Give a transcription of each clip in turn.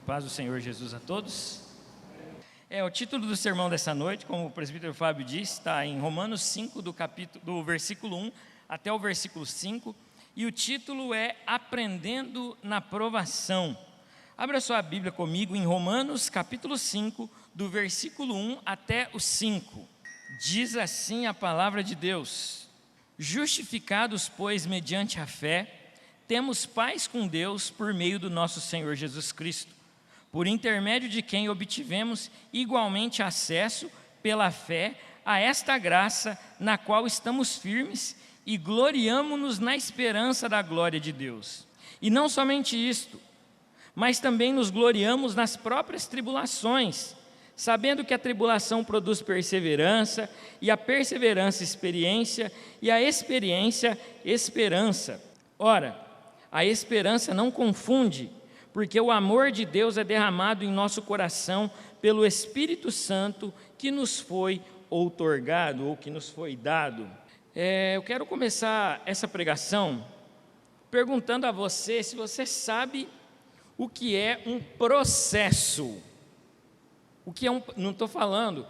Paz do Senhor Jesus a todos. O título do sermão dessa noite, como o presbítero Fábio disse, está em Romanos 5, do versículo 1 até o versículo 5, e o título é Aprendendo na Provação. Abra sua Bíblia comigo em Romanos capítulo 5, do versículo 1 até o 5. Diz assim a palavra de Deus: Justificados, pois, mediante a fé, temos paz com Deus por meio do nosso Senhor Jesus Cristo, por intermédio de quem obtivemos igualmente acesso pela fé a esta graça na qual estamos firmes e gloriamo-nos na esperança da glória de Deus. E não somente isto, mas também nos gloriamos nas próprias tribulações, sabendo que a tribulação produz perseverança, e a perseverança experiência, e a experiência esperança. Ora, a esperança não confunde, porque o amor de Deus é derramado em nosso coração pelo Espírito Santo que nos foi outorgado, ou que nos foi dado. Eu quero começar essa pregação perguntando a você se você sabe o que é um processo. O que é não estou falando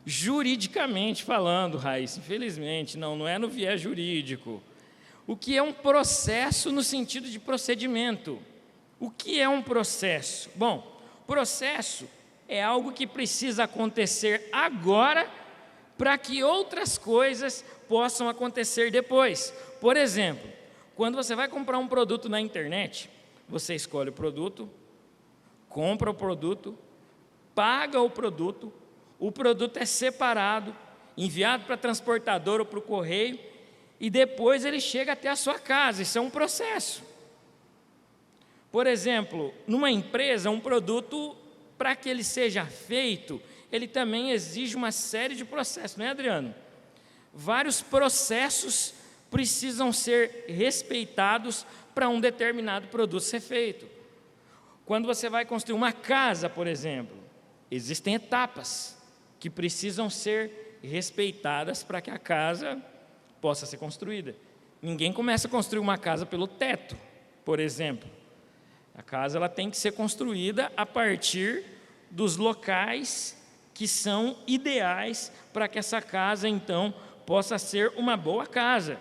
juridicamente falando, Raíssa, infelizmente, não é no viés jurídico. O que é um processo no sentido de procedimento? O que é um processo? Bom, processo é algo que precisa acontecer agora para que outras coisas possam acontecer depois. Por exemplo, quando você vai comprar um produto na internet, você escolhe o produto, compra o produto, paga o produto é separado, enviado para a transportadora ou para o correio, e depois ele chega até a sua casa. Isso é um processo. Por exemplo, numa empresa, um produto, para que ele seja feito, ele também exige uma série de processos, não é, Adriano? Vários processos precisam ser respeitados para um determinado produto ser feito. Quando você vai construir uma casa, por exemplo, existem etapas que precisam ser respeitadas para que a casa possa ser construída. Ninguém começa a construir uma casa pelo teto, por exemplo. A casa ela tem que ser construída a partir dos locais que são ideais para que essa casa, então, possa ser uma boa casa.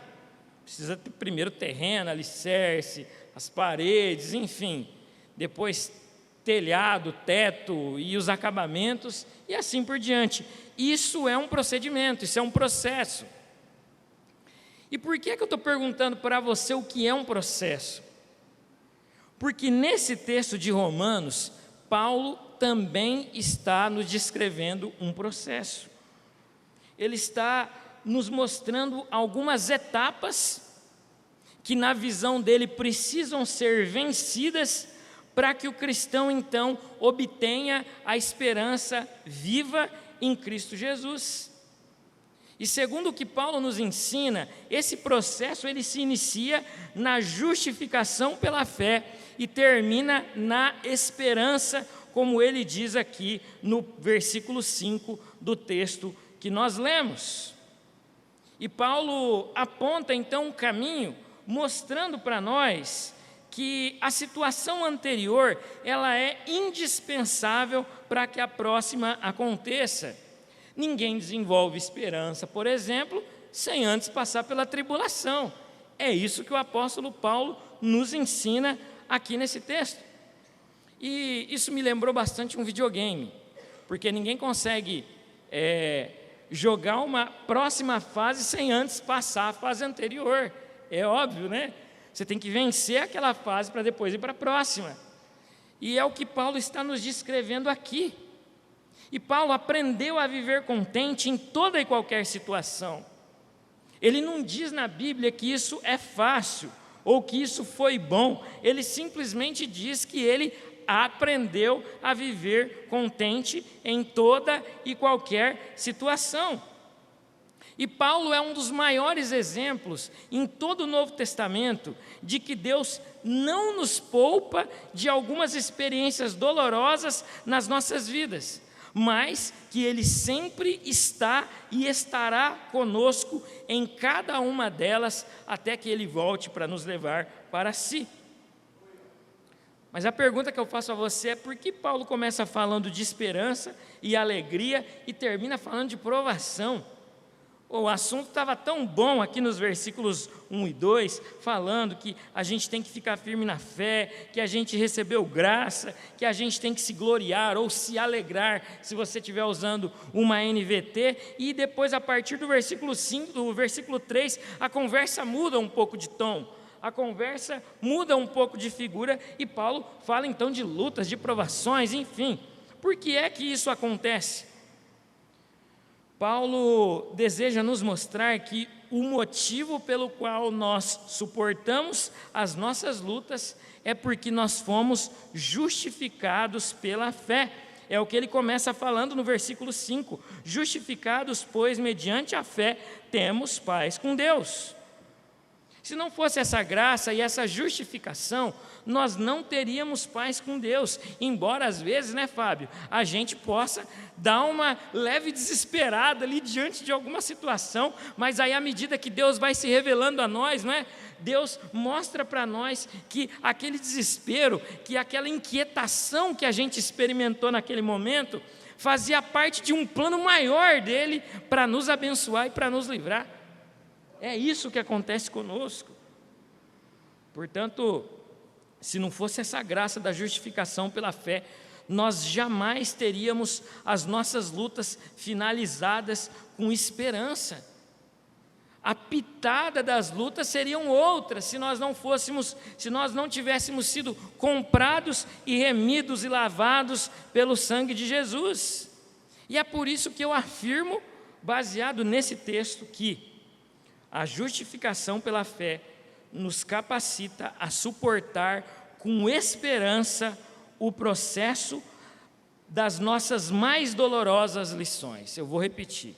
Precisa ter primeiro terreno, alicerce, as paredes, enfim. Depois telhado, teto e os acabamentos e assim por diante. Isso é um procedimento, isso é um processo. E por que eu estou perguntando para você o que é um processo? Porque nesse texto de Romanos, Paulo também está nos descrevendo um processo. Ele está nos mostrando algumas etapas que, na visão dele, precisam ser vencidas para que o cristão, então, obtenha a esperança viva em Cristo Jesus. E segundo o que Paulo nos ensina, esse processo ele se inicia na justificação pela fé e termina na esperança, como ele diz aqui no versículo 5 do texto que nós lemos. E Paulo aponta então um caminho, mostrando para nós que a situação anterior ela é indispensável para que a próxima aconteça. Ninguém desenvolve esperança, por exemplo, sem antes passar pela tribulação. É isso que o apóstolo Paulo nos ensina aqui nesse texto. E isso me lembrou bastante um videogame, porque ninguém consegue jogar uma próxima fase sem antes passar a fase anterior. É óbvio, né? Você tem que vencer aquela fase para depois ir para a próxima. E é o que Paulo está nos descrevendo aqui. E Paulo aprendeu a viver contente em toda e qualquer situação. Ele não diz na Bíblia que isso é fácil ou que isso foi bom. Ele simplesmente diz que ele aprendeu a viver contente em toda e qualquer situação. E Paulo é um dos maiores exemplos em todo o Novo Testamento de que Deus não nos poupa de algumas experiências dolorosas nas nossas vidas, mas que Ele sempre está e estará conosco em cada uma delas até que Ele volte para nos levar para si. Mas a pergunta que eu faço a você é: por que Paulo começa falando de esperança e alegria e termina falando de provação? O assunto estava tão bom aqui nos versículos 1 e 2, falando que a gente tem que ficar firme na fé, que a gente recebeu graça, que a gente tem que se gloriar ou se alegrar, se você estiver usando uma NVT, e depois a partir do versículo 5, do versículo 3, a conversa muda um pouco de tom, a conversa muda um pouco de figura, e Paulo fala então de lutas, de provações, enfim. Por que é que isso acontece? Paulo deseja nos mostrar que o motivo pelo qual nós suportamos as nossas lutas é porque nós fomos justificados pela fé. É o que ele começa falando no versículo 5. Justificados, pois, mediante a fé, temos paz com Deus. Se não fosse essa graça e essa justificação, nós não teríamos paz com Deus. Embora às vezes, né, Fábio, a gente possa dar uma leve desesperada ali diante de alguma situação, mas aí à medida que Deus vai se revelando a nós, não é? Deus mostra para nós que aquele desespero, que aquela inquietação que a gente experimentou naquele momento, fazia parte de um plano maior dele para nos abençoar e para nos livrar. É isso que acontece conosco. Portanto, se não fosse essa graça da justificação pela fé, nós jamais teríamos as nossas lutas finalizadas com esperança. A pitada das lutas seriam outras se nós não tivéssemos sido comprados e remidos e lavados pelo sangue de Jesus. E é por isso que eu afirmo, baseado nesse texto, que a justificação pela fé nos capacita a suportar com esperança o processo das nossas mais dolorosas lições. Eu vou repetir.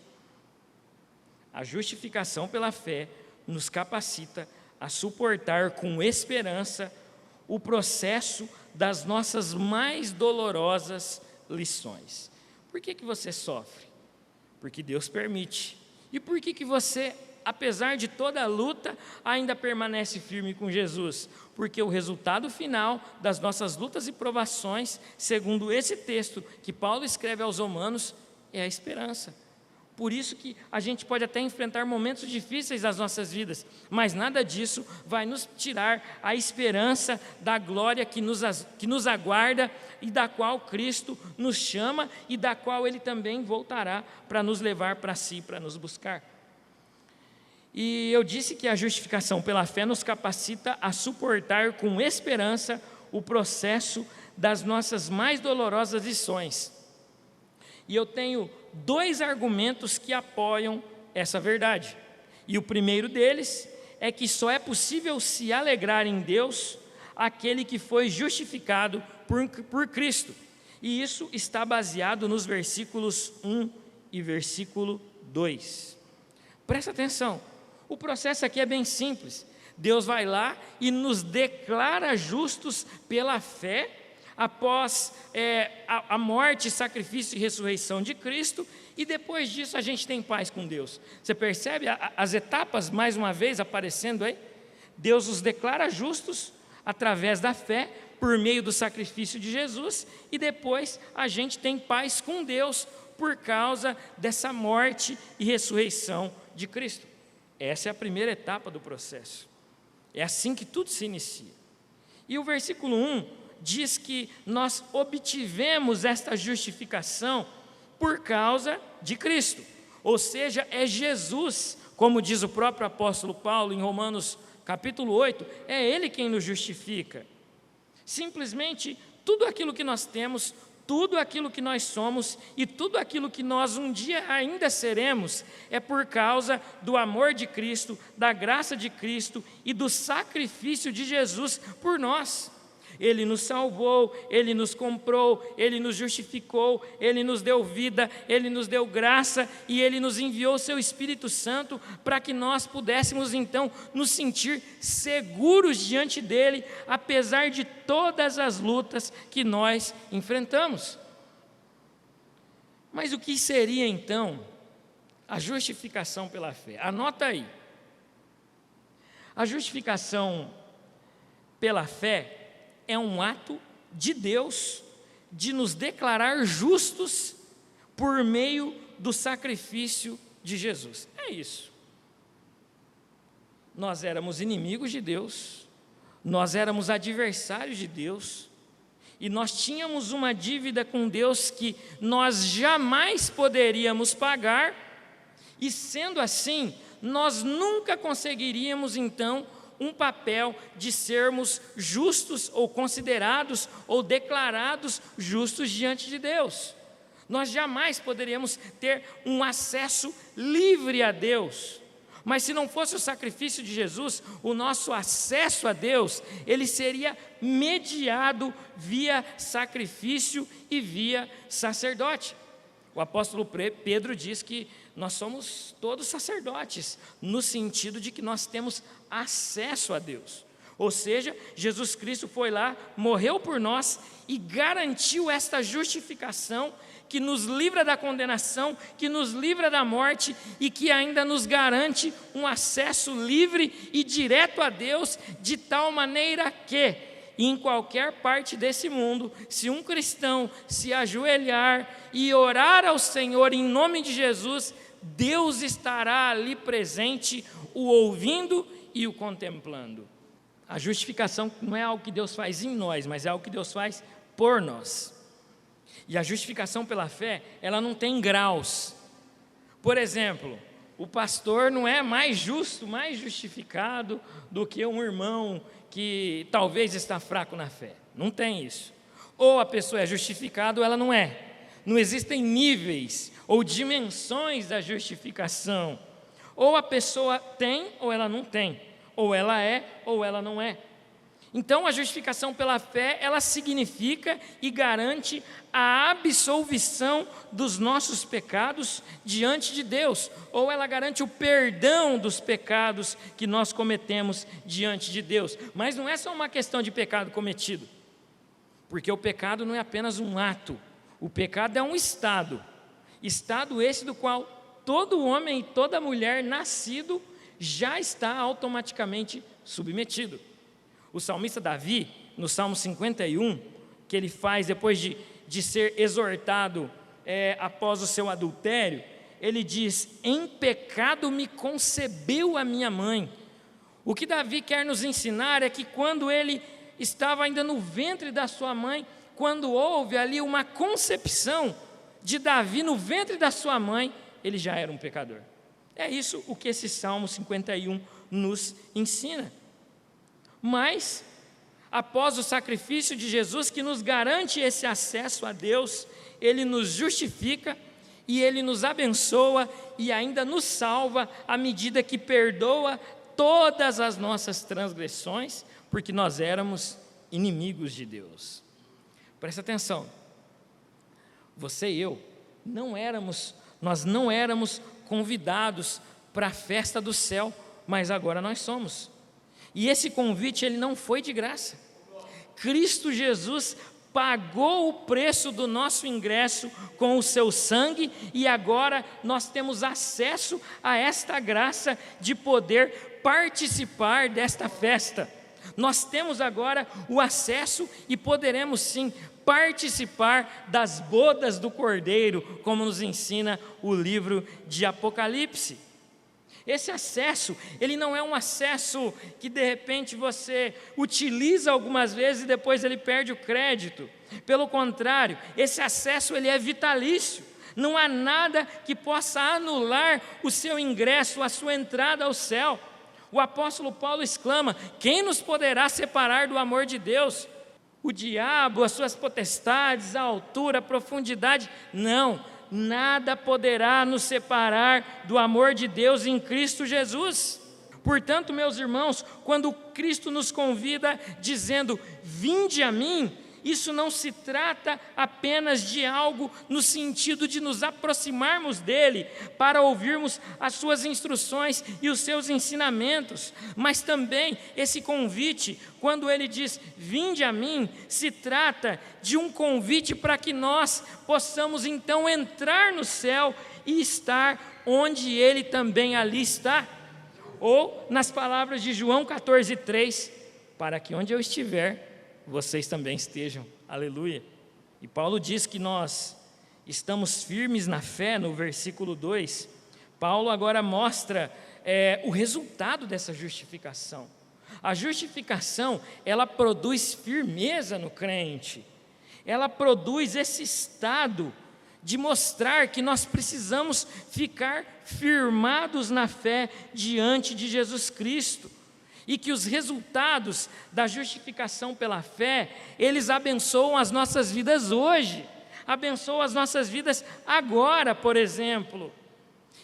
A justificação pela fé nos capacita a suportar com esperança o processo das nossas mais dolorosas lições. Por que você sofre? Porque Deus permite. E por que você, apesar de toda a luta, ainda permanece firme com Jesus? Porque o resultado final das nossas lutas e provações, segundo esse texto que Paulo escreve aos Romanos, é a esperança. Por isso que a gente pode até enfrentar momentos difíceis nas nossas vidas, mas nada disso vai nos tirar a esperança da glória que nos aguarda e da qual Cristo nos chama e da qual Ele também voltará para nos levar para si, para nos buscar. E eu disse que a justificação pela fé nos capacita a suportar com esperança o processo das nossas mais dolorosas lições. E eu tenho 2 argumentos que apoiam essa verdade. E o primeiro deles é que só é possível se alegrar em Deus aquele que foi justificado por Cristo. E isso está baseado nos versículos 1 e versículo 2. Presta atenção. O processo aqui é bem simples. Deus vai lá e nos declara justos pela fé, após a morte, sacrifício e ressurreição de Cristo, e depois disso a gente tem paz com Deus. Você percebe as etapas mais uma vez aparecendo aí? Deus os declara justos através da fé, por meio do sacrifício de Jesus, e depois a gente tem paz com Deus por causa dessa morte e ressurreição de Cristo. Essa é a primeira etapa do processo. É assim que tudo se inicia. E o versículo 1 diz que nós obtivemos esta justificação por causa de Cristo. Ou seja, é Jesus, como diz o próprio apóstolo Paulo em Romanos capítulo 8, é Ele quem nos justifica. Simplesmente tudo aquilo que nós temos, tudo aquilo que nós somos e tudo aquilo que nós um dia ainda seremos é por causa do amor de Cristo, da graça de Cristo e do sacrifício de Jesus por nós. Ele nos salvou, Ele nos comprou, Ele nos justificou, Ele nos deu vida, Ele nos deu graça e Ele nos enviou o Seu Espírito Santo para que nós pudéssemos então nos sentir seguros diante dEle, apesar de todas as lutas que nós enfrentamos. Mas o que seria então a justificação pela fé? Anota aí. A justificação pela fé é um ato de Deus de nos declarar justos por meio do sacrifício de Jesus. É isso. Nós éramos inimigos de Deus, nós éramos adversários de Deus, e nós tínhamos uma dívida com Deus que nós jamais poderíamos pagar, e sendo assim, nós nunca conseguiríamos então um papel de sermos justos ou considerados ou declarados justos diante de Deus. Nós jamais poderíamos ter um acesso livre a Deus. Mas se não fosse o sacrifício de Jesus, o nosso acesso a Deus, ele seria mediado via sacrifício e via sacerdote. O apóstolo Pedro diz que nós somos todos sacerdotes, no sentido de que nós temos acesso a Deus. Ou seja, Jesus Cristo foi lá, morreu por nós e garantiu esta justificação que nos livra da condenação, que nos livra da morte e que ainda nos garante um acesso livre e direto a Deus, de tal maneira que, em qualquer parte desse mundo, se um cristão se ajoelhar e orar ao Senhor em nome de Jesus, Deus estará ali presente, o ouvindo e o contemplando. A justificação não é algo que Deus faz em nós, mas é algo que Deus faz por nós. E a justificação pela fé, ela não tem graus. Por exemplo, o pastor não é mais justo, mais justificado do que um irmão que talvez está fraco na fé. Não tem isso. Ou a pessoa é justificada ou ela não é. Não existem níveis ou dimensões da justificação. Ou a pessoa tem ou ela não tem. Ou ela é ou ela não é. Então, a justificação pela fé, ela significa e garante a absolvição dos nossos pecados diante de Deus, ou ela garante o perdão dos pecados que nós cometemos diante de Deus. Mas não é só uma questão de pecado cometido, porque o pecado não é apenas um ato, o pecado é um estado esse do qual todo homem e toda mulher nascido já está automaticamente submetido. O salmista Davi, no Salmo 51, que ele faz depois de ser exortado após o seu adultério, ele diz: em pecado me concebeu a minha mãe. O que Davi quer nos ensinar é que quando ele estava ainda no ventre da sua mãe, quando houve ali uma concepção de Davi no ventre da sua mãe, ele já era um pecador. É isso o que esse Salmo 51 nos ensina. Mas, após o sacrifício de Jesus, que nos garante esse acesso a Deus, Ele nos justifica e Ele nos abençoa e ainda nos salva à medida que perdoa todas as nossas transgressões, porque nós éramos inimigos de Deus. Presta atenção, você e eu nós não éramos convidados para a festa do céu, mas agora nós somos. E esse convite, ele não foi de graça. Cristo Jesus pagou o preço do nosso ingresso com o seu sangue, e agora nós temos acesso a esta graça de poder participar desta festa. Nós temos agora o acesso e poderemos sim participar das bodas do Cordeiro, como nos ensina o livro de Apocalipse. Esse acesso, ele não é um acesso que de repente você utiliza algumas vezes e depois ele perde o crédito. Pelo contrário, esse acesso ele é vitalício. Não há nada que possa anular o seu ingresso, a sua entrada ao céu. O apóstolo Paulo exclama: quem nos poderá separar do amor de Deus? O diabo, as suas potestades, a altura, a profundidade? Não, nada poderá nos separar do amor de Deus em Cristo Jesus. Portanto, meus irmãos, quando Cristo nos convida dizendo: vinde a mim, isso não se trata apenas de algo no sentido de nos aproximarmos dele para ouvirmos as suas instruções e os seus ensinamentos, mas também esse convite, quando ele diz vinde a mim, se trata de um convite para que nós possamos então entrar no céu e estar onde ele também ali está. Ou nas palavras de João 14,3, para que onde eu estiver, vocês também estejam. Aleluia. E Paulo diz que nós estamos firmes na fé, no versículo 2. Paulo agora mostra o resultado dessa justificação. A justificação, ela produz firmeza no crente. Ela produz esse estado de mostrar que nós precisamos ficar firmados na fé diante de Jesus Cristo. E que os resultados da justificação pela fé, eles abençoam as nossas vidas hoje, abençoam as nossas vidas agora, por exemplo.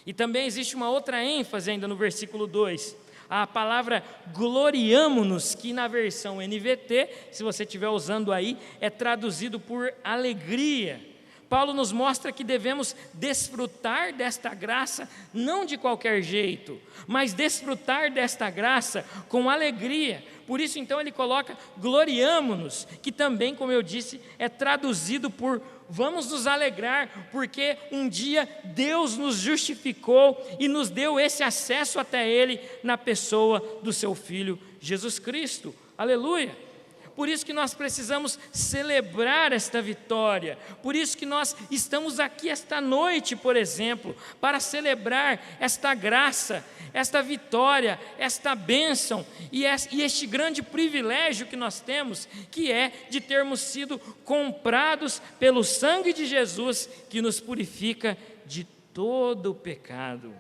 E também existe uma outra ênfase ainda no versículo 2, a palavra gloriamo-nos, que na versão NVT, se você estiver usando aí, é traduzido por alegria. Paulo nos mostra que devemos desfrutar desta graça, não de qualquer jeito, mas desfrutar desta graça com alegria. Por isso, então, ele coloca gloriamo-nos, que também, como eu disse, é traduzido por vamos nos alegrar, porque um dia Deus nos justificou e nos deu esse acesso até Ele na pessoa do seu Filho Jesus Cristo. Aleluia! Por isso que nós precisamos celebrar esta vitória, por isso que nós estamos aqui esta noite, por exemplo, para celebrar esta graça, esta vitória, esta bênção e este grande privilégio que nós temos, que é de termos sido comprados pelo sangue de Jesus, que nos purifica de todo o pecado.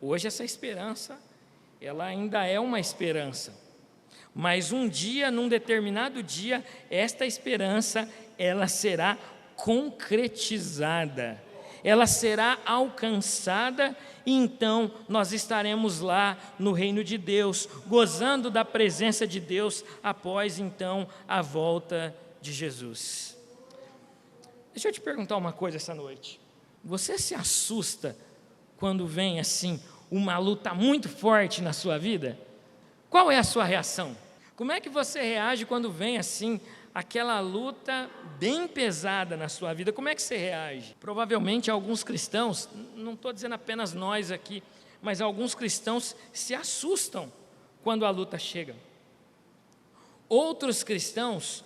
Hoje essa esperança, ela ainda é uma esperança. Mas um dia, num determinado dia, esta esperança, ela será concretizada, ela será alcançada, e então nós estaremos lá no reino de Deus, gozando da presença de Deus, após então a volta de Jesus. Deixa eu te perguntar uma coisa essa noite, você se assusta quando vem assim, uma luta muito forte na sua vida? Qual é a sua reação? Como é que você reage quando vem assim, aquela luta bem pesada na sua vida? Como é que você reage? Provavelmente alguns cristãos, não estou dizendo apenas nós aqui, mas alguns cristãos se assustam quando a luta chega. Outros cristãos,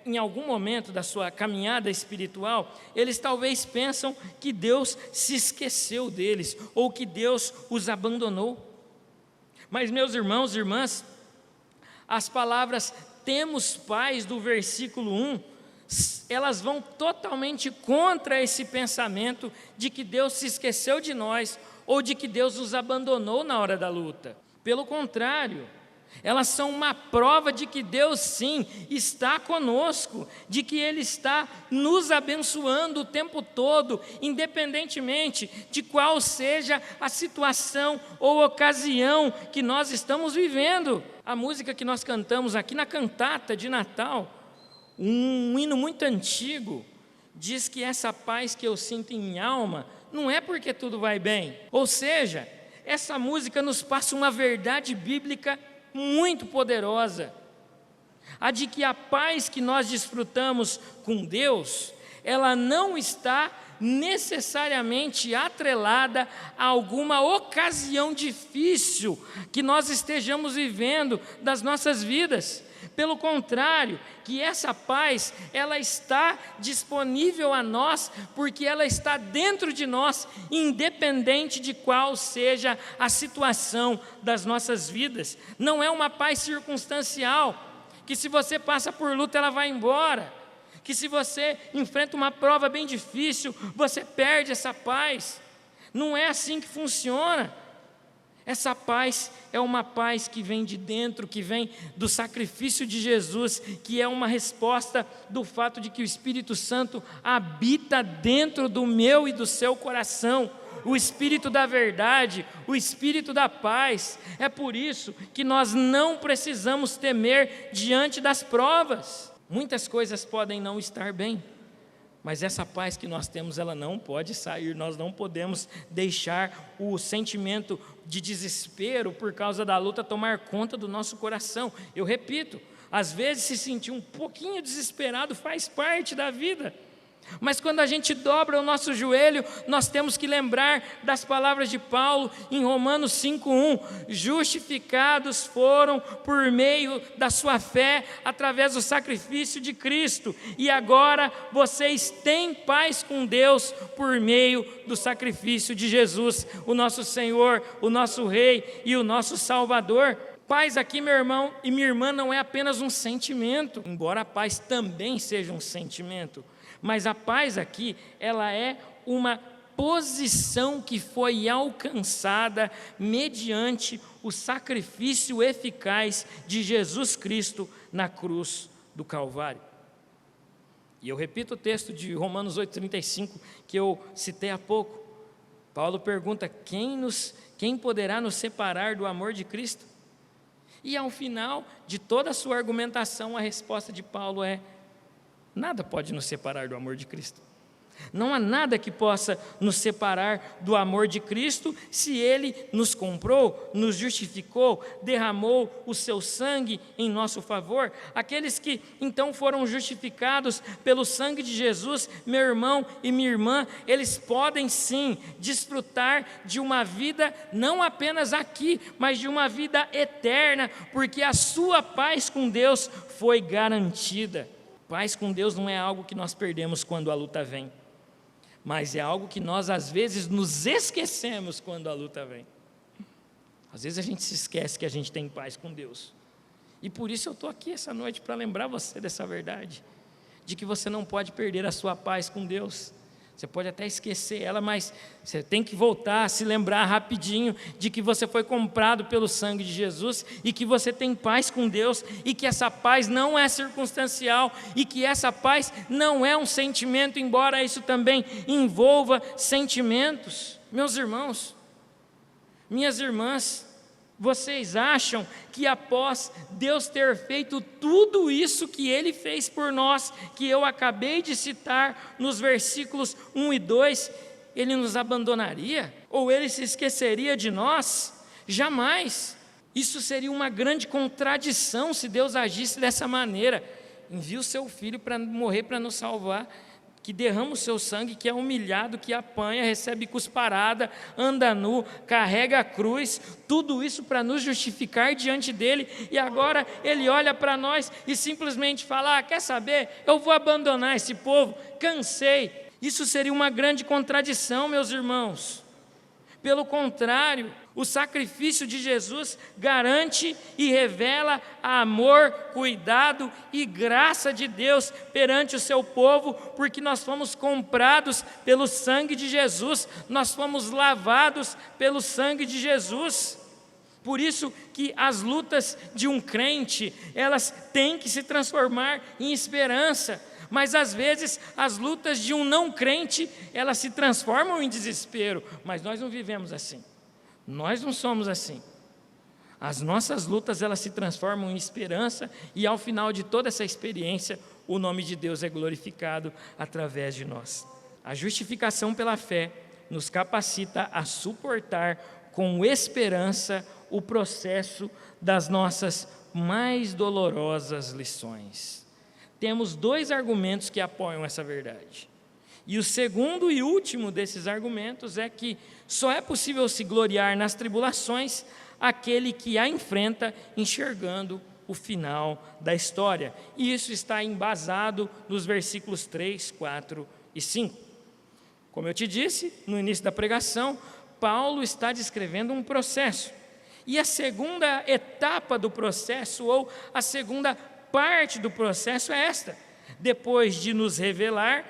em algum momento da sua caminhada espiritual, eles talvez pensam que Deus se esqueceu deles, ou que Deus os abandonou. Mas, meus irmãos e irmãs, as palavras temos paz do versículo 1, elas vão totalmente contra esse pensamento de que Deus se esqueceu de nós ou de que Deus nos abandonou na hora da luta. Pelo contrário, elas são uma prova de que Deus sim está conosco, de que Ele está nos abençoando o tempo todo, independentemente de qual seja a situação ou ocasião que nós estamos vivendo. A música que nós cantamos aqui na cantata de Natal, um hino muito antigo, diz que essa paz que eu sinto em minha alma não é porque tudo vai bem. Ou seja, essa música nos passa uma verdade bíblica muito poderosa, a de que a paz que nós desfrutamos com Deus, ela não está necessariamente atrelada a alguma ocasião difícil que nós estejamos vivendo das nossas vidas. Pelo contrário, que essa paz, ela está disponível a nós, porque ela está dentro de nós, independente de qual seja a situação das nossas vidas. Não é uma paz circunstancial, que se você passa por luta, ela vai embora, que se você enfrenta uma prova bem difícil, você perde essa paz. Não é assim que funciona. Essa paz é uma paz que vem de dentro, que vem do sacrifício de Jesus, que é uma resposta do fato de que o Espírito Santo habita dentro do meu e do seu coração, o Espírito da verdade, o Espírito da paz. É por isso que nós não precisamos temer diante das provas. Muitas coisas podem não estar bem, mas essa paz que nós temos, ela não pode sair. Nós não podemos deixar o sentimento de desespero por causa da luta tomar conta do nosso coração. Eu repito, às vezes se sentir um pouquinho desesperado faz parte da vida, Mas quando a gente dobra o nosso joelho, nós temos que lembrar das palavras de Paulo em Romanos 5:1: justificados foram por meio da sua fé, através do sacrifício de Cristo, e agora vocês têm paz com Deus por meio do sacrifício de Jesus, o nosso Senhor, o nosso Rei e o nosso Salvador. Paz aqui, meu irmão e minha irmã, não é apenas um sentimento, embora a paz também seja um sentimento. Mas a paz aqui, ela é uma posição que foi alcançada mediante o sacrifício eficaz de Jesus Cristo na cruz do Calvário. E eu repito o texto de Romanos 8,35 que eu citei há pouco. Paulo pergunta: quem poderá nos separar do amor de Cristo? E ao final de toda a sua argumentação, a resposta de Paulo é: nada pode nos separar do amor de Cristo. Não há nada que possa nos separar do amor de Cristo, se Ele nos comprou, nos justificou, derramou o seu sangue em nosso favor. Aqueles que então foram justificados pelo sangue de Jesus, meu irmão e minha irmã, eles podem sim desfrutar de uma vida não apenas aqui, mas de uma vida eterna, porque a sua paz com Deus foi garantida. Paz com Deus não é algo que nós perdemos quando a luta vem, mas é algo que nós às vezes nos esquecemos quando a luta vem. Às vezes a gente se esquece que a gente tem paz com Deus, e por isso eu estou aqui essa noite para lembrar você dessa verdade, de que você não pode perder a sua paz com Deus. Você pode até esquecer ela, mas você tem que voltar a se lembrar rapidinho de que você foi comprado pelo sangue de Jesus e que você tem paz com Deus, e que essa paz não é circunstancial, e que essa paz não é um sentimento, embora isso também envolva sentimentos. Meus irmãos, minhas irmãs, vocês acham que após Deus ter feito tudo isso que Ele fez por nós, que eu acabei de citar nos versículos 1 e 2, Ele nos abandonaria? Ou Ele se esqueceria de nós? Jamais! Isso seria uma grande contradição se Deus agisse dessa maneira. Envia o seu Filho para morrer, para nos salvar, que derrama o seu sangue, que é humilhado, que apanha, recebe cusparada, anda nu, carrega a cruz, tudo isso para nos justificar diante dele, e agora ele olha para nós e simplesmente fala: quer saber, eu vou abandonar esse povo, cansei. Isso seria uma grande contradição, meus irmãos. Pelo contrário, o sacrifício de Jesus garante e revela amor, cuidado e graça de Deus perante o seu povo, porque nós fomos comprados pelo sangue de Jesus, nós fomos lavados pelo sangue de Jesus. Por isso que as lutas de um crente, elas têm que se transformar em esperança. Mas às vezes as lutas de um não crente, elas se transformam em desespero, mas nós não vivemos assim, nós não somos assim. As nossas lutas, elas se transformam em esperança, e ao final de toda essa experiência, o nome de Deus é glorificado através de nós. A justificação pela fé nos capacita a suportar com esperança o processo das nossas mais dolorosas lições. Temos dois argumentos que apoiam essa verdade. E o segundo e último desses argumentos é que só é possível se gloriar nas tribulações aquele que a enfrenta enxergando o final da história. E isso está embasado nos versículos 3, 4 e 5. Como eu te disse no início da pregação, Paulo está descrevendo um processo. E a segunda etapa do processo, ou a segunda parte do processo, é esta: depois de nos revelar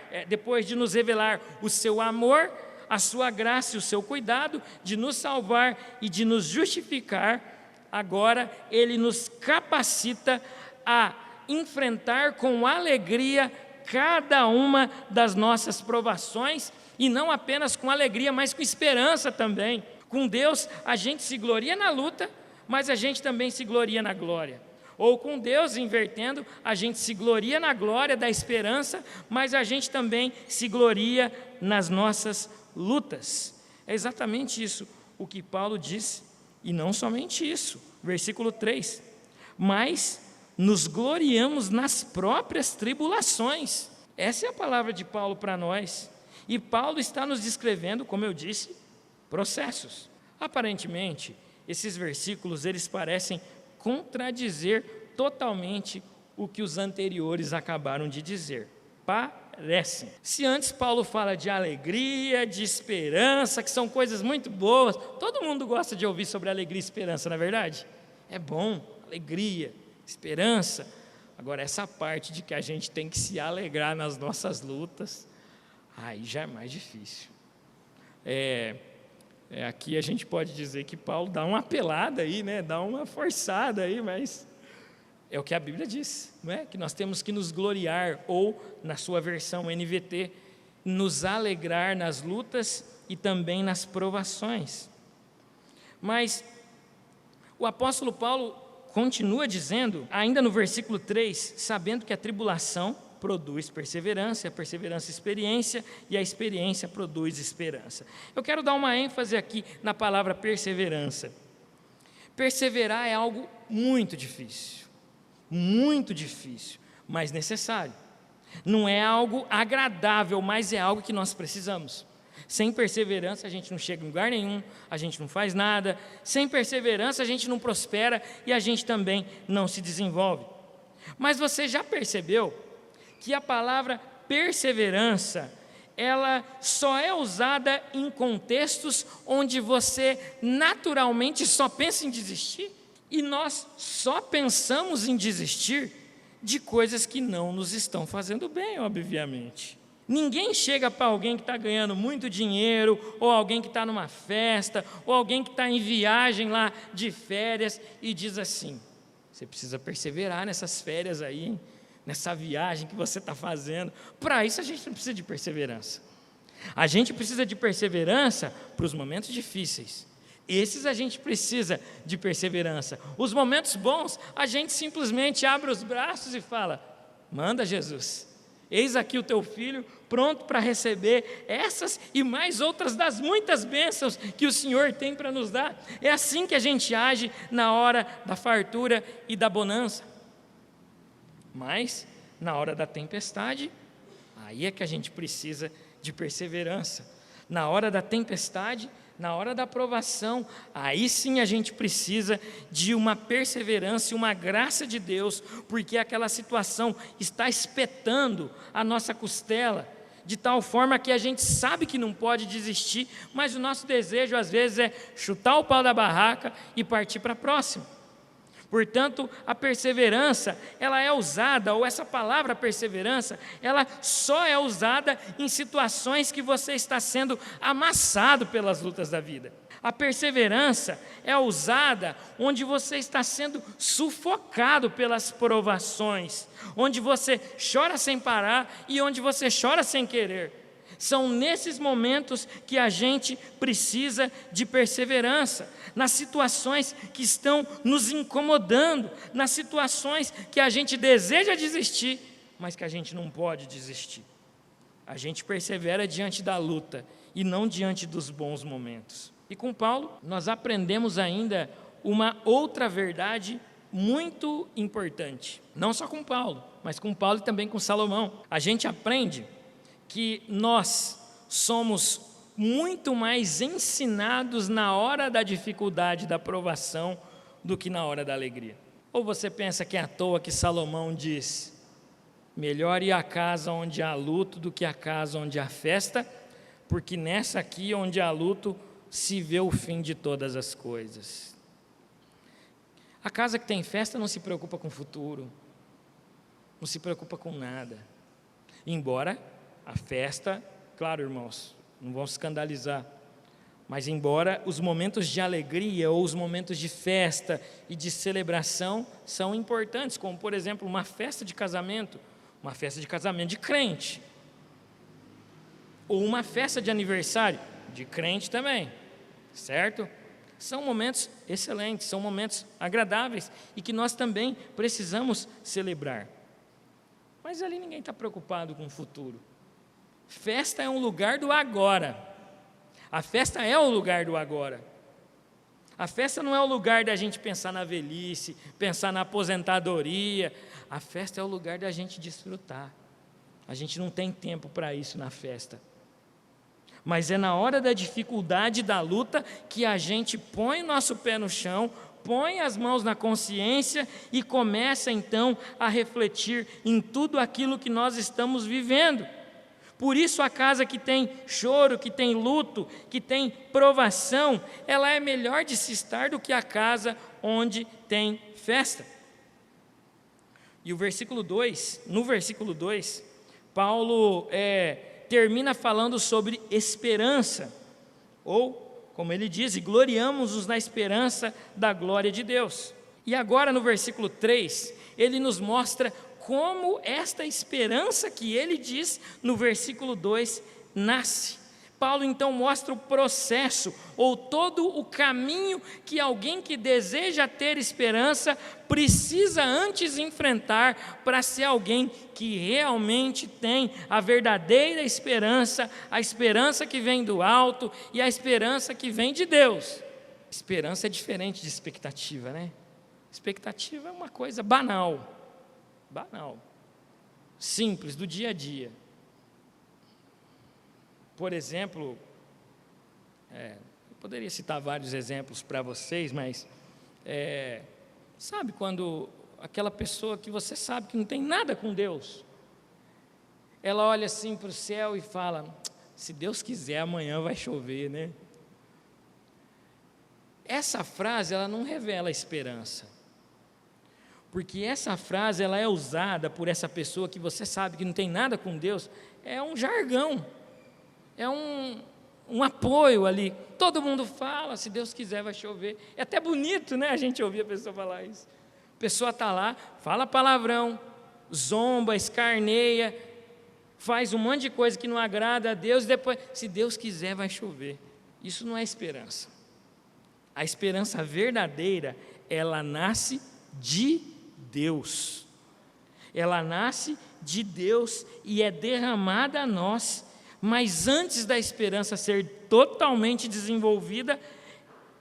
o seu amor, a sua graça e o seu cuidado de nos salvar e de nos justificar, agora ele nos capacita a enfrentar com alegria cada uma das nossas provações, e não apenas com alegria, mas com esperança também. Com Deus a gente se gloria na luta, mas a gente também se gloria na glória. Ou com Deus, invertendo, a gente se gloria na glória da esperança, mas a gente também se gloria nas nossas lutas. É exatamente isso o que Paulo disse, e não somente isso. Versículo 3: mas nos gloriamos nas próprias tribulações. Essa é a palavra de Paulo para nós. E Paulo está nos descrevendo, como eu disse, processos. Aparentemente, esses versículos, eles parecem contradizer totalmente o que os anteriores acabaram de dizer. Parecem. Se antes Paulo fala de alegria, de esperança, que são coisas muito boas, todo mundo gosta de ouvir sobre alegria e esperança, não é verdade? É bom, alegria, esperança. Agora, essa parte de que a gente tem que se alegrar nas nossas lutas, aí já é mais difícil. Aqui a gente pode dizer que Paulo dá uma apelada aí, né? Dá uma forçada aí, mas é o que a Bíblia diz, não é? Que nós temos que nos gloriar, ou, na sua versão NVT, nos alegrar nas lutas e também nas provações. Mas o apóstolo Paulo continua dizendo, ainda no versículo 3, sabendo que a tribulação produz perseverança, a perseverança experiência, e a experiência produz esperança. Eu quero dar uma ênfase aqui na palavra perseverança. Perseverar é algo muito difícil, mas necessário. Não é algo agradável, mas é algo que nós precisamos. Sem perseverança a gente não chega em lugar nenhum, a gente não faz nada. Sem perseverança a gente não prospera e a gente também não se desenvolve. Mas você já percebeu que a palavra perseverança, ela só é usada em contextos onde você naturalmente só pensa em desistir? E nós só pensamos em desistir de coisas que não nos estão fazendo bem, obviamente. Ninguém chega para alguém que está ganhando muito dinheiro, ou alguém que está numa festa, ou alguém que está em viagem lá de férias e diz assim: você precisa perseverar nessas férias aí, hein? Nessa viagem que você está fazendo. Para isso a gente não precisa de perseverança. A gente precisa de perseverança para os momentos difíceis. Esses a gente precisa de perseverança. Os momentos bons, a gente simplesmente abre os braços e fala: manda, Jesus. Eis aqui o teu filho, pronto para receber essas e mais outras das muitas bênçãos que o Senhor tem para nos dar. É assim que a gente age na hora da fartura e da bonança. Mas, na hora da tempestade, aí é que a gente precisa de perseverança. Na hora da tempestade, na hora da provação, aí sim a gente precisa de uma perseverança e uma graça de Deus, porque aquela situação está espetando a nossa costela, de tal forma que a gente sabe que não pode desistir, mas o nosso desejo às vezes é chutar o pau da barraca e partir para a próxima. Portanto, a perseverança, ela é usada, ou essa palavra perseverança, ela só é usada em situações que você está sendo amassado pelas lutas da vida. A perseverança é usada onde você está sendo sufocado pelas provações, onde você chora sem parar e onde você chora sem querer. São nesses momentos que a gente precisa de perseverança, nas situações que estão nos incomodando, nas situações que a gente deseja desistir, mas que a gente não pode desistir. A gente persevera diante da luta e não diante dos bons momentos. E com Paulo, nós aprendemos ainda uma outra verdade muito importante. Não só com Paulo, mas com Paulo e também com Salomão. A gente aprende que nós somos muito mais ensinados na hora da dificuldade, da provação, do que na hora da alegria. Ou você pensa que é à toa que Salomão diz: melhor ir à casa onde há luto do que à casa onde há festa, porque nessa aqui onde há luto se vê o fim de todas as coisas. A casa que tem festa não se preocupa com o futuro, não se preocupa com nada. Embora a festa, claro, irmãos, não vão se escandalizar, mas embora os momentos de alegria ou os momentos de festa e de celebração são importantes, como por exemplo uma festa de casamento de crente, ou uma festa de aniversário de crente também, certo? São momentos excelentes, são momentos agradáveis e que nós também precisamos celebrar. Mas ali ninguém está preocupado com o futuro. Festa é um lugar do agora. A festa é o lugar do agora. A festa não é o lugar da gente pensar na velhice, pensar na aposentadoria. A festa é o lugar da gente desfrutar. A gente não tem tempo para isso na festa. Mas é na hora da dificuldade, da luta, que a gente põe o nosso pé no chão, põe as mãos na consciência e começa então a refletir em tudo aquilo que nós estamos vivendo. Por isso a casa que tem choro, que tem luto, que tem provação, ela é melhor de se estar do que a casa onde tem festa. E no versículo 2, Paulo termina falando sobre esperança, ou, como ele diz, gloriamo-nos na esperança da glória de Deus. E agora no versículo 3, ele nos mostra como esta esperança que ele diz no versículo 2 nasce. Paulo então mostra o processo, ou todo o caminho que alguém que deseja ter esperança precisa antes enfrentar para ser alguém que realmente tem a verdadeira esperança, a esperança que vem do alto e a esperança que vem de Deus. Esperança é diferente de expectativa, né? Expectativa é uma coisa banal, simples, do dia a dia. Por exemplo, eu poderia citar vários exemplos para vocês, mas sabe quando aquela pessoa que você sabe que não tem nada com Deus, ela olha assim para o céu e fala, se Deus quiser amanhã vai chover, né? Essa frase ela não revela esperança, porque essa frase ela é usada por essa pessoa que você sabe que não tem nada com Deus, é um jargão. É um apoio ali, todo mundo fala, se Deus quiser vai chover, é até bonito, né, a gente ouvir a pessoa falar isso, a pessoa está lá, fala palavrão, zomba, escarneia, faz um monte de coisa que não agrada a Deus, e depois, se Deus quiser vai chover. Isso não é esperança. A esperança verdadeira, ela nasce de Deus, ela nasce de Deus e é derramada a nós. Mas antes da esperança ser totalmente desenvolvida,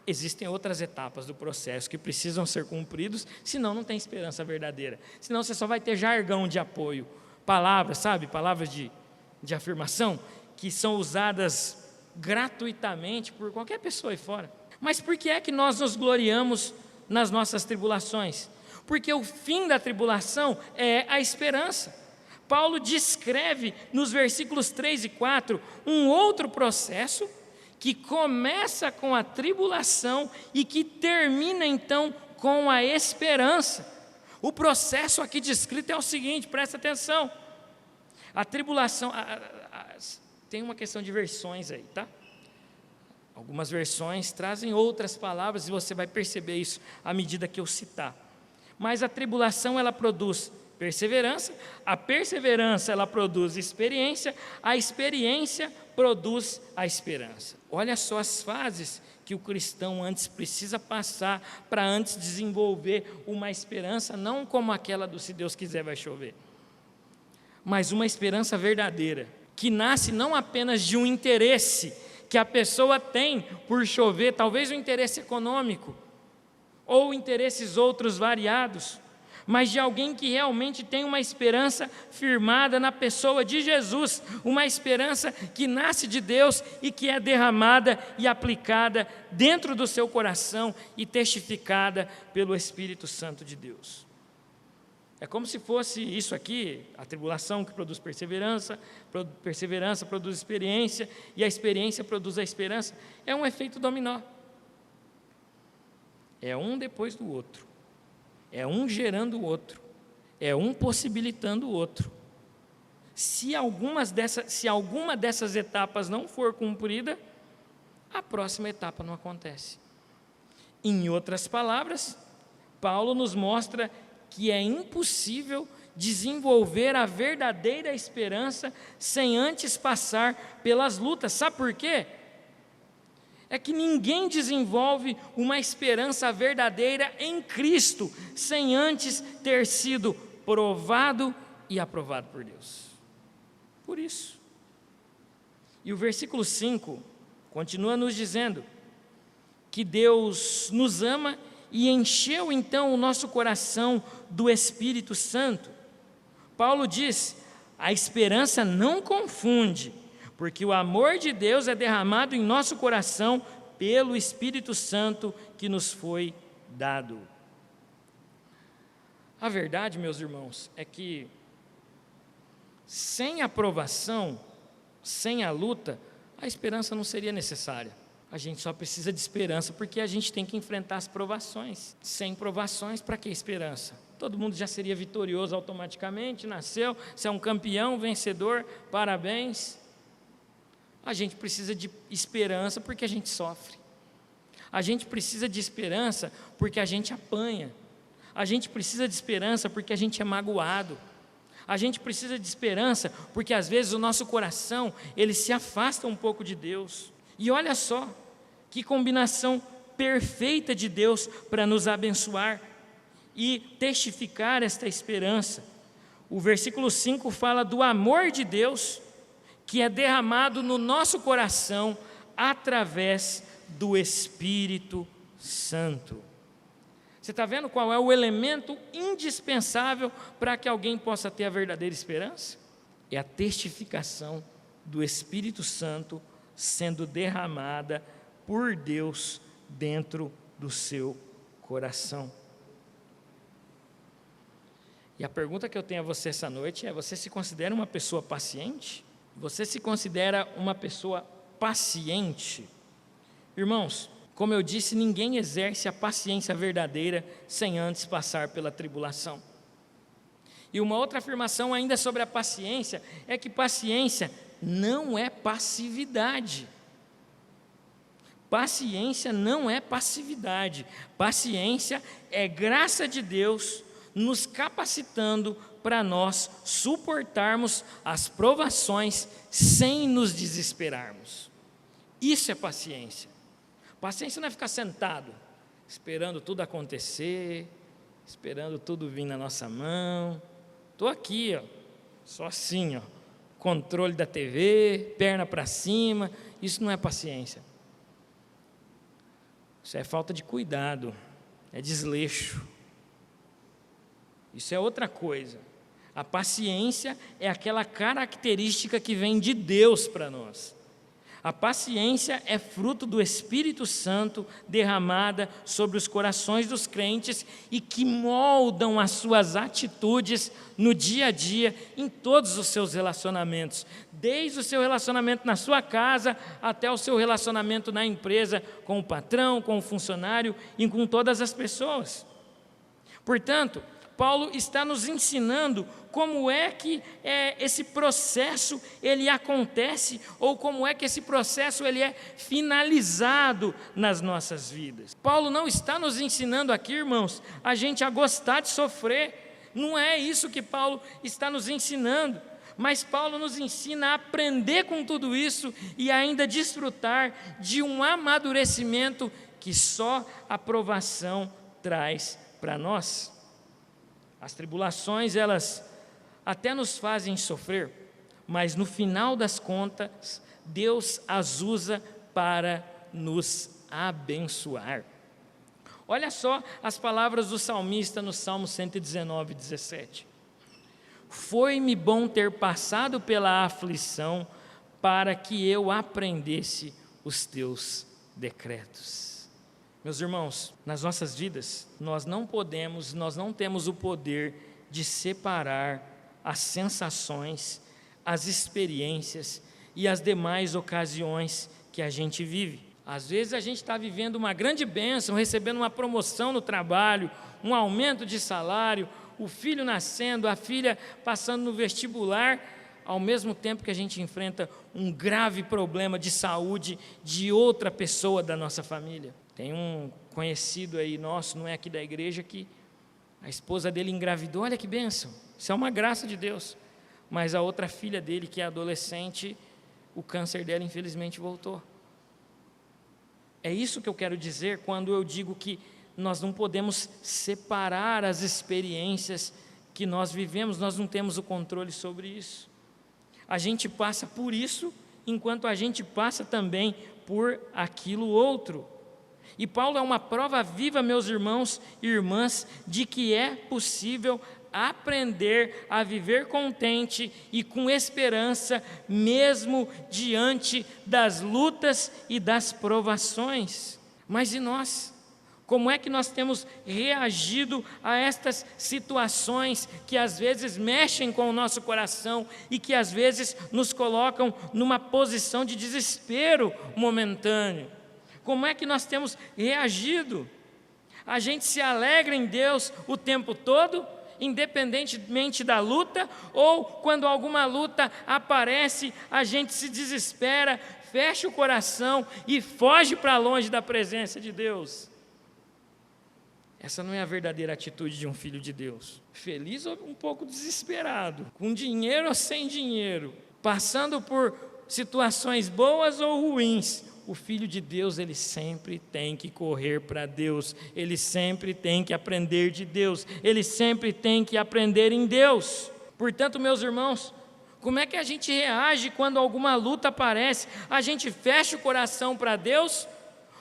existem outras etapas do processo que precisam ser cumpridos, senão não tem esperança verdadeira. Senão você só vai ter jargão de apoio, palavras, sabe? Palavras de afirmação, que são usadas gratuitamente por qualquer pessoa aí fora. Mas por que é que nós nos gloriamos nas nossas tribulações? Porque o fim da tribulação é a esperança. Paulo descreve nos versículos 3 e 4 um outro processo que começa com a tribulação e que termina então com a esperança. O processo aqui descrito é o seguinte, presta atenção. A tribulação, tem uma questão de versões aí, tá? Algumas versões trazem outras palavras e você vai perceber isso à medida que eu citar. Mas a tribulação ela produz perseverança, a perseverança ela produz experiência, a experiência produz a esperança. Olha só as fases que o cristão antes precisa passar para antes desenvolver uma esperança, não como aquela do se Deus quiser vai chover, mas uma esperança verdadeira, que nasce não apenas de um interesse que a pessoa tem por chover, talvez um interesse econômico, ou interesses outros variados, mas de alguém que realmente tem uma esperança firmada na pessoa de Jesus, uma esperança que nasce de Deus e que é derramada e aplicada dentro do seu coração e testificada pelo Espírito Santo de Deus. É como se fosse isso aqui, a tribulação que produz perseverança, perseverança produz experiência, e a experiência produz a esperança, é um efeito dominó. É um depois do outro. É um gerando o outro, é um possibilitando o outro. Se alguma dessas etapas não for cumprida, a próxima etapa não acontece. Em outras palavras, Paulo nos mostra que é impossível desenvolver a verdadeira esperança sem antes passar pelas lutas. Sabe por quê? É que ninguém desenvolve uma esperança verdadeira em Cristo sem antes ter sido provado e aprovado por Deus. Por isso. E o versículo 5 continua nos dizendo que Deus nos ama e encheu então o nosso coração do Espírito Santo. Paulo diz: a esperança não confunde, porque o amor de Deus é derramado em nosso coração pelo Espírito Santo que nos foi dado. A verdade, meus irmãos, é que sem a provação, sem a luta, a esperança não seria necessária. A gente só precisa de esperança porque a gente tem que enfrentar as provações. Sem provações, para que esperança? Todo mundo já seria vitorioso automaticamente, nasceu, você é um campeão, vencedor, parabéns. A gente precisa de esperança porque a gente sofre. A gente precisa de esperança porque a gente apanha. A gente precisa de esperança porque a gente é magoado. A gente precisa de esperança porque às vezes o nosso coração, ele se afasta um pouco de Deus. E olha só, que combinação perfeita de Deus para nos abençoar e testificar esta esperança. O versículo 5 fala do amor de Deus que é derramado no nosso coração através do Espírito Santo. Você está vendo qual é o elemento indispensável para que alguém possa ter a verdadeira esperança? É a testificação do Espírito Santo sendo derramada por Deus dentro do seu coração. E a pergunta que eu tenho a você essa noite é: você se considera uma pessoa paciente? Você se considera uma pessoa paciente? Irmãos, como eu disse, ninguém exerce a paciência verdadeira sem antes passar pela tribulação. E uma outra afirmação ainda sobre a paciência é que paciência não é passividade. Paciência não é passividade. Paciência é graça de Deus nos capacitando para nós suportarmos as provações sem nos desesperarmos. Isso é paciência. Paciência não é ficar sentado, esperando tudo acontecer, esperando tudo vir na nossa mão. Estou aqui, ó, só assim, ó, controle da TV, perna para cima. Isso não é paciência. Isso é falta de cuidado, é desleixo. Isso é outra coisa. A paciência é aquela característica que vem de Deus para nós. A paciência é fruto do Espírito Santo derramada sobre os corações dos crentes e que moldam as suas atitudes no dia a dia, em todos os seus relacionamentos, desde o seu relacionamento na sua casa até o seu relacionamento na empresa, com o patrão, com o funcionário e com todas as pessoas. Portanto, Paulo está nos ensinando como é que esse processo ele acontece, ou como é que esse processo ele é finalizado nas nossas vidas. Paulo não está nos ensinando aqui, irmãos, a gente a gostar de sofrer. Não é isso que Paulo está nos ensinando. Mas Paulo nos ensina a aprender com tudo isso e ainda desfrutar de um amadurecimento que só a provação traz para nós. As tribulações, elas até nos fazem sofrer, mas no final das contas, Deus as usa para nos abençoar. Olha só as palavras do salmista no Salmo 119, 17. Foi-me bom ter passado pela aflição, para que eu aprendesse os teus decretos. Meus irmãos, nas nossas vidas, nós não temos o poder de separar as sensações, as experiências e as demais ocasiões que a gente vive. Às vezes a gente está vivendo uma grande bênção, recebendo uma promoção no trabalho, um aumento de salário, o filho nascendo, a filha passando no vestibular, ao mesmo tempo que a gente enfrenta um grave problema de saúde de outra pessoa da nossa família. Tem um conhecido aí nosso, não é aqui da igreja, que a esposa dele engravidou. Olha que bênção, isso é uma graça de Deus. Mas a outra filha dele, que é adolescente, o câncer dela infelizmente voltou. É isso que eu quero dizer quando eu digo que nós não podemos separar as experiências que nós vivemos, nós não temos o controle sobre isso. A gente passa por isso, enquanto a gente passa também por aquilo outro. E Paulo é uma prova viva, meus irmãos e irmãs, de que é possível aprender a viver contente e com esperança, mesmo diante das lutas e das provações. Mas e nós? Como é que nós temos reagido a estas situações que às vezes mexem com o nosso coração e que às vezes nos colocam numa posição de desespero momentâneo? Como é que nós temos reagido? A gente se alegra em Deus o tempo todo, independentemente da luta, ou quando alguma luta aparece, a gente se desespera, fecha o coração e foge para longe da presença de Deus? Essa não é a verdadeira atitude de um filho de Deus. Feliz ou um pouco desesperado, com dinheiro ou sem dinheiro, passando por situações boas ou ruins, o filho de Deus, ele sempre tem que correr para Deus, ele sempre tem que aprender de Deus, ele sempre tem que aprender em Deus. Portanto, meus irmãos, como é que a gente reage quando alguma luta aparece? A gente fecha o coração para Deus?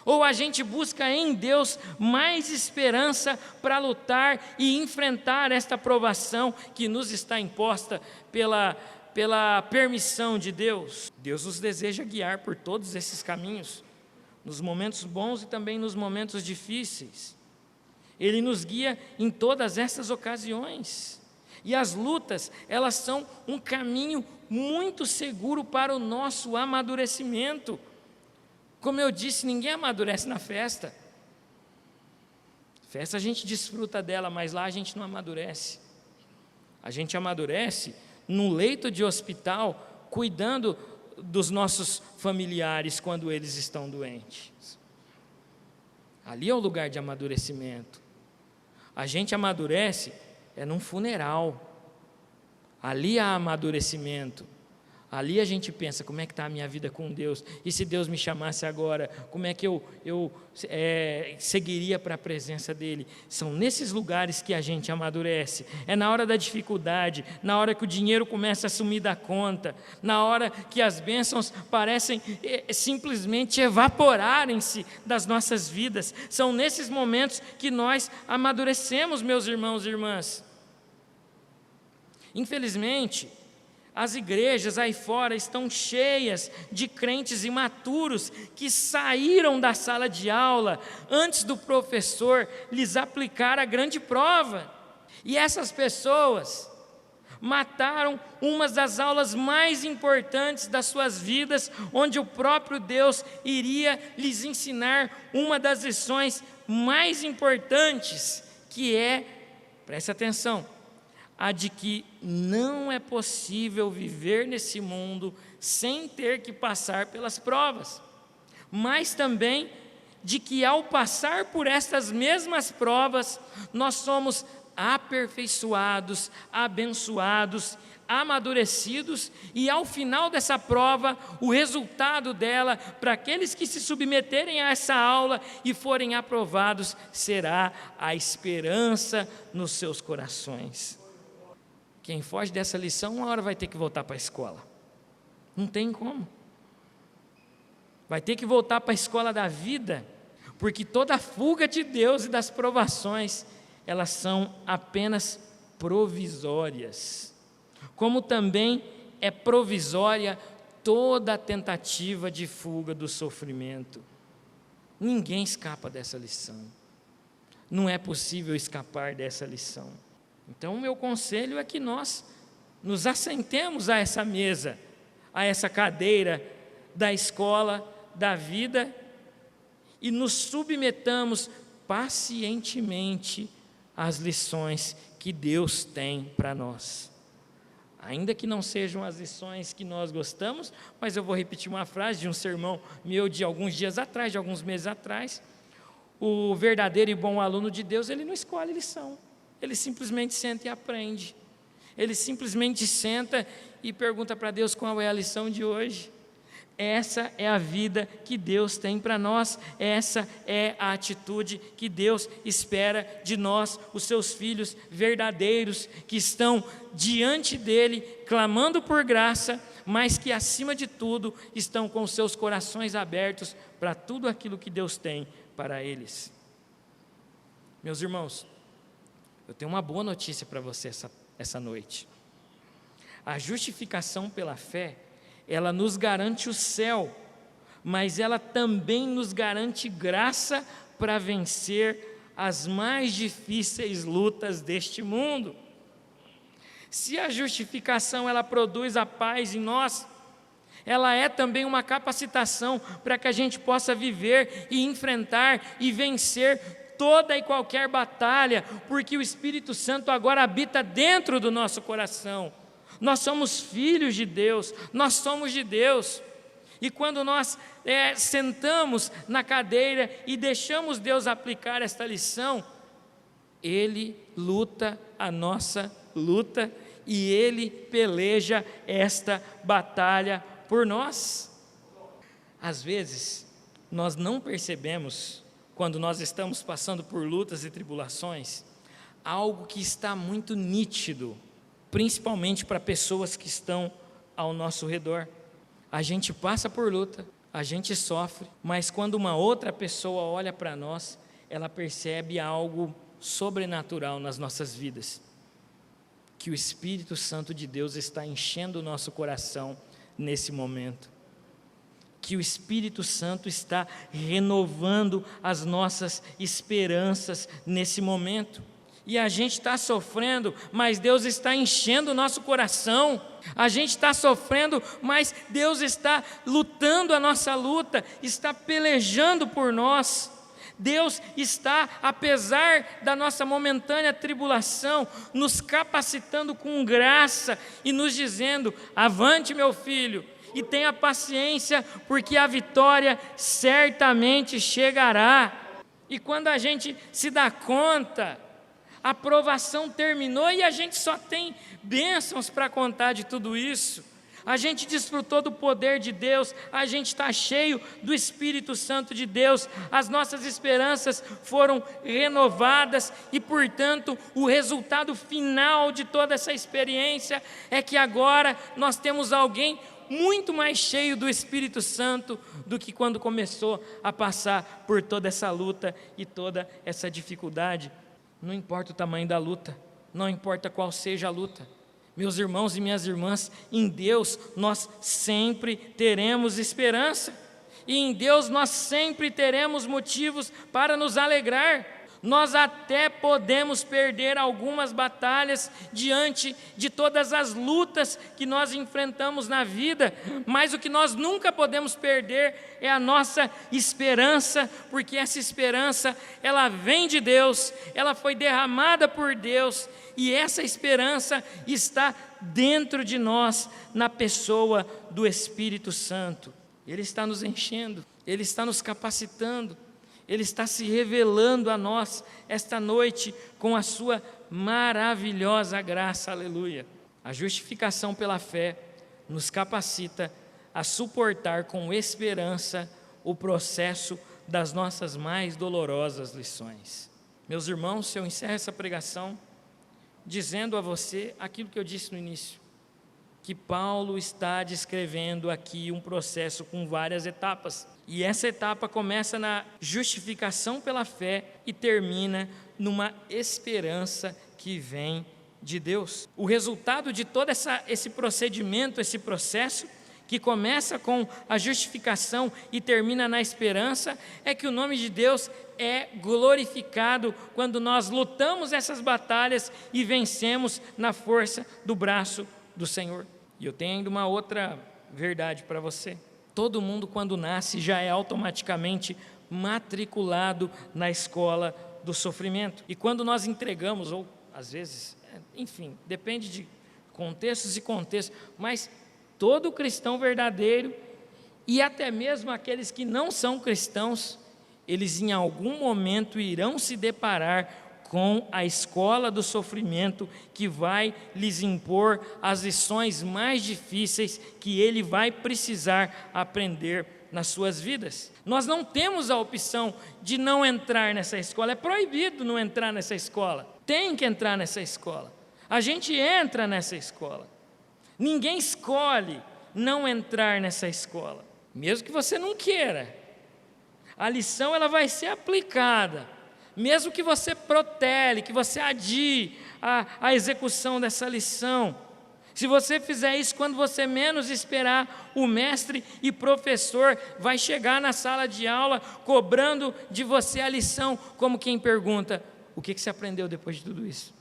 Ou a gente busca em Deus mais esperança para lutar e enfrentar esta provação que nos está imposta pela permissão de Deus? Deus nos deseja guiar por todos esses caminhos, nos momentos bons e também nos momentos difíceis. Ele nos guia em todas essas ocasiões. E as lutas, elas são um caminho muito seguro para o nosso amadurecimento. Como eu disse, ninguém amadurece na festa. Festa a gente desfruta dela, mas lá a gente não amadurece. A gente amadurece no leito de hospital, cuidando dos nossos familiares quando eles estão doentes. Ali é o lugar de amadurecimento. A gente amadurece num funeral. Ali há amadurecimento. Ali a gente pensa, como é que está a minha vida com Deus? E se Deus me chamasse agora, como é que eu seguiria para a presença dEle? São nesses lugares que a gente amadurece. É na hora da dificuldade, na hora que o dinheiro começa a sumir da conta, na hora que as bênçãos parecem simplesmente evaporarem-se das nossas vidas. São nesses momentos que nós amadurecemos, meus irmãos e irmãs. Infelizmente, as igrejas aí fora estão cheias de crentes imaturos que saíram da sala de aula antes do professor lhes aplicar a grande prova. E essas pessoas mataram uma das aulas mais importantes das suas vidas, onde o próprio Deus iria lhes ensinar uma das lições mais importantes, que é, preste atenção, a de que não é possível viver nesse mundo sem ter que passar pelas provas, mas também de que ao passar por estas mesmas provas, nós somos aperfeiçoados, abençoados, amadurecidos, e ao final dessa prova, o resultado dela, para aqueles que se submeterem a essa aula e forem aprovados, será a esperança nos seus corações. Quem foge dessa lição, uma hora vai ter que voltar para a escola. Não tem como. Vai ter que voltar para a escola da vida, porque toda a fuga de Deus e das provações, elas são apenas provisórias. Como também é provisória toda a tentativa de fuga do sofrimento. Ninguém escapa dessa lição. Não é possível escapar dessa lição. Então, o meu conselho é que nós nos assentemos a essa mesa, a essa cadeira da escola, da vida, e nos submetamos pacientemente às lições que Deus tem para nós. Ainda que não sejam as lições que nós gostamos, mas eu vou repetir uma frase de um sermão meu de alguns dias atrás, de alguns meses atrás. O verdadeiro e bom aluno de Deus, ele não escolhe lição. Ele simplesmente senta e aprende. Ele simplesmente senta e pergunta para Deus qual é a lição de hoje. Essa é a vida que Deus tem para nós. Essa é a atitude que Deus espera de nós, os seus filhos verdadeiros, que estão diante dEle, clamando por graça, mas que acima de tudo estão com os seus corações abertos para tudo aquilo que Deus tem para eles. Meus irmãos, Eu tenho uma boa notícia para você essa noite. A justificação pela fé, ela nos garante o céu, mas ela também nos garante graça para vencer as mais difíceis lutas deste mundo. Se a justificação ela produz a paz em nós, ela é também uma capacitação para que a gente possa viver e enfrentar e vencer toda e qualquer batalha, porque o Espírito Santo agora habita dentro do nosso coração. Nós somos filhos de Deus, nós somos de Deus. E quando nós sentamos na cadeira e deixamos Deus aplicar esta lição, Ele luta a nossa luta e Ele peleja esta batalha por nós. Às vezes, nós não percebemos, quando nós estamos passando por lutas e tribulações, algo que está muito nítido, principalmente para pessoas que estão ao nosso redor. A gente passa por luta, a gente sofre, mas quando uma outra pessoa olha para nós, ela percebe algo sobrenatural nas nossas vidas, que o Espírito Santo de Deus está enchendo o nosso coração nesse momento, que o Espírito Santo está renovando as nossas esperanças nesse momento. E a gente está sofrendo, mas Deus está enchendo o nosso coração. A gente está sofrendo, mas Deus está lutando a nossa luta, está pelejando por nós. Deus está, apesar da nossa momentânea tribulação, nos capacitando com graça e nos dizendo: avante, meu filho, e tenha paciência, porque a vitória certamente chegará. E quando a gente se dá conta, a provação terminou e a gente só tem bênçãos para contar de tudo isso. A gente desfrutou do poder de Deus, a gente está cheio do Espírito Santo de Deus, as nossas esperanças foram renovadas e, portanto, o resultado final de toda essa experiência é que agora nós temos alguém muito mais cheio do Espírito Santo do que quando começou a passar por toda essa luta e toda essa dificuldade. Não importa o tamanho da luta, não importa qual seja a luta, meus irmãos e minhas irmãs, em Deus nós sempre teremos esperança, e em Deus nós sempre teremos motivos para nos alegrar. Nós até podemos perder algumas batalhas diante de todas as lutas que nós enfrentamos na vida, mas o que nós nunca podemos perder é a nossa esperança, porque essa esperança, ela vem de Deus, ela foi derramada por Deus, e essa esperança está dentro de nós, na pessoa do Espírito Santo. Ele está nos enchendo, Ele está nos capacitando, Ele está se revelando a nós esta noite com a sua maravilhosa graça, aleluia. A justificação pela fé nos capacita a suportar com esperança o processo das nossas mais dolorosas lições. Meus irmãos, se eu encerro essa pregação dizendo a você aquilo que eu disse no início, que Paulo está descrevendo aqui um processo com várias etapas. E essa etapa começa na justificação pela fé e termina numa esperança que vem de Deus. O resultado de todo esse procedimento, esse processo, que começa com a justificação e termina na esperança, é que o nome de Deus é glorificado quando nós lutamos essas batalhas e vencemos na força do braço do Senhor. E eu tenho ainda uma outra verdade para você. Todo mundo, quando nasce, já é automaticamente matriculado na escola do sofrimento. E quando nós entregamos, ou às vezes, enfim, depende de contextos e contextos, mas todo cristão verdadeiro, e até mesmo aqueles que não são cristãos, eles em algum momento irão se deparar com a escola do sofrimento, que vai lhes impor as lições mais difíceis que ele vai precisar aprender nas suas vidas. Nós não temos a opção de não entrar nessa escola, é proibido não entrar nessa escola, tem que entrar nessa escola, a gente entra nessa escola, ninguém escolhe não entrar nessa escola, mesmo que você não queira, a lição ela vai ser aplicada, mesmo que você protele, que você adie a execução dessa lição, se você fizer isso quando você menos esperar, o mestre e professor vai chegar na sala de aula cobrando de você a lição, como quem pergunta: o que você aprendeu depois de tudo isso?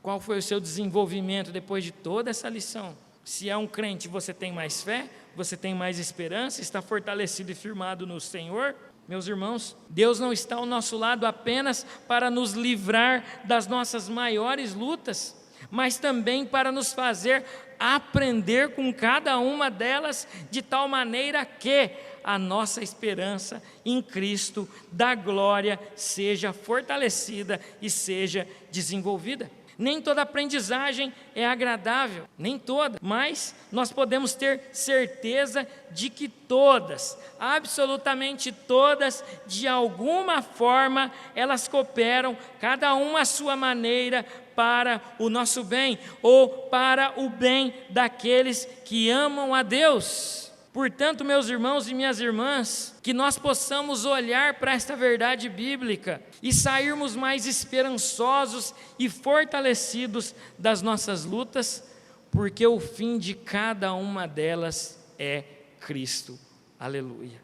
Qual foi o seu desenvolvimento depois de toda essa lição? Se é um crente, você tem mais fé, você tem mais esperança, está fortalecido e firmado no Senhor? Meus irmãos, Deus não está ao nosso lado apenas para nos livrar das nossas maiores lutas, mas também para nos fazer aprender com cada uma delas, de tal maneira que a nossa esperança em Cristo da glória seja fortalecida e seja desenvolvida. Nem toda aprendizagem é agradável, nem toda, mas nós podemos ter certeza de que todas, absolutamente todas, de alguma forma, elas cooperam, cada uma à sua maneira, para o nosso bem, ou para o bem daqueles que amam a Deus. Portanto, meus irmãos e minhas irmãs, que nós possamos olhar para esta verdade bíblica e sairmos mais esperançosos e fortalecidos das nossas lutas, porque o fim de cada uma delas é Cristo. Aleluia.